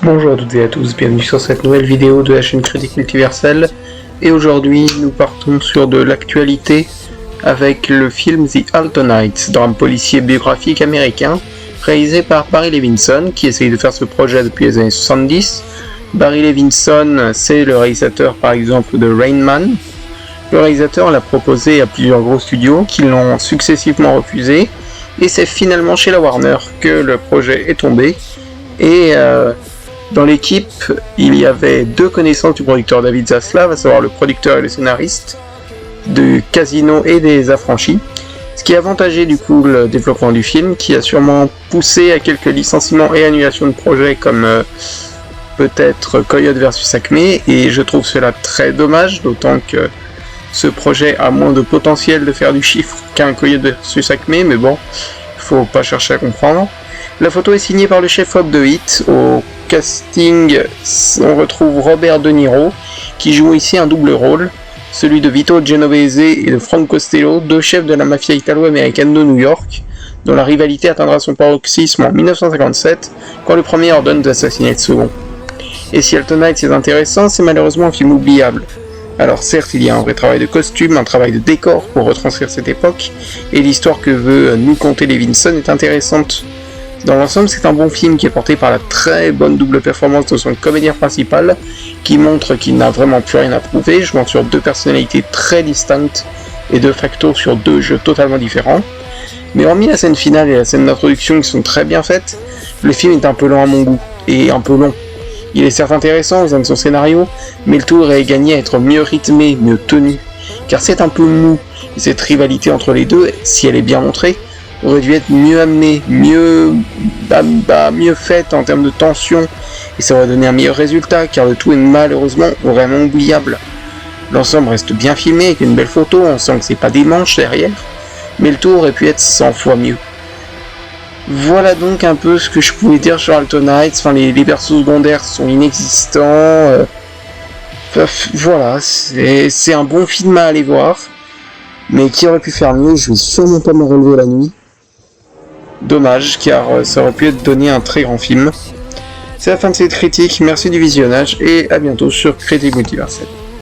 Bonjour à toutes et à tous, bienvenue sur cette nouvelle vidéo de la chaîne Critique Multiverselle. Et aujourd'hui, nous partons sur de l'actualité avec le film The Altonites, drame policier biographique américain, réalisé par Barry Levinson, qui essaye de faire ce projet depuis les années 70. Barry Levinson, c'est le réalisateur par exemple de Rain Man. Le réalisateur l'a proposé à plusieurs gros studios qui l'ont successivement refusé, et c'est finalement chez la Warner que le projet est tombé. Et dans l'équipe, il y avait deux connaissances du producteur David Zaslav, à savoir le producteur et le scénariste du Casino et des Affranchis, ce qui avantageait du coup le développement du film, qui a sûrement poussé à quelques licenciements et annulations de projets comme peut-être Coyote vs Acme, et je trouve cela très dommage, d'autant que ce projet a moins de potentiel de faire du chiffre qu'un Coyote vs Acme, mais bon, faut pas chercher à comprendre. La photo est signée par le chef-op de Hit. Au casting, on retrouve Robert De Niro, qui joue ici un double rôle, celui de Vito Genovese et de Frank Costello, deux chefs de la mafia italo-américaine de New York, dont la rivalité atteindra son paroxysme en 1957, quand le premier ordonne d'assassiner le second. Et si Altonites est intéressant, c'est malheureusement un film oubliable. Alors certes, il y a un vrai travail de costume, un travail de décor pour retranscrire cette époque, et l'histoire que veut nous conter Levinson est intéressante. Dans l'ensemble, c'est un bon film qui est porté par la très bonne double performance de son comédien principal, qui montre qu'il n'a vraiment plus rien à prouver, jouant sur deux personnalités très distinctes et de facto sur deux jeux totalement différents. Mais hormis la scène finale et la scène d'introduction qui sont très bien faites, le film est un peu lent à mon goût, et un peu long. Il est certes intéressant au sein de son scénario, mais le tout aurait gagné à être mieux rythmé, mieux tenu, car c'est un peu mou, et cette rivalité entre les deux, si elle est bien montrée, aurait dû être mieux amenée, mieux faite en termes de tension, et ça aurait donné un meilleur résultat, car le tout est malheureusement vraiment oubliable. L'ensemble reste bien filmé, avec une belle photo, on sent que c'est pas des manches derrière, mais le tout aurait pu être 100 fois mieux. Voilà donc un peu ce que je pouvais dire sur Altonites. Enfin, les persos secondaires sont inexistants. Voilà, c'est un bon film à aller voir, mais qui aurait pu faire mieux, je vais sûrement pas me relever la nuit. Dommage, car ça aurait pu être donné un très grand film. C'est la fin de cette critique, merci du visionnage, et à bientôt sur Critique Multiverselle.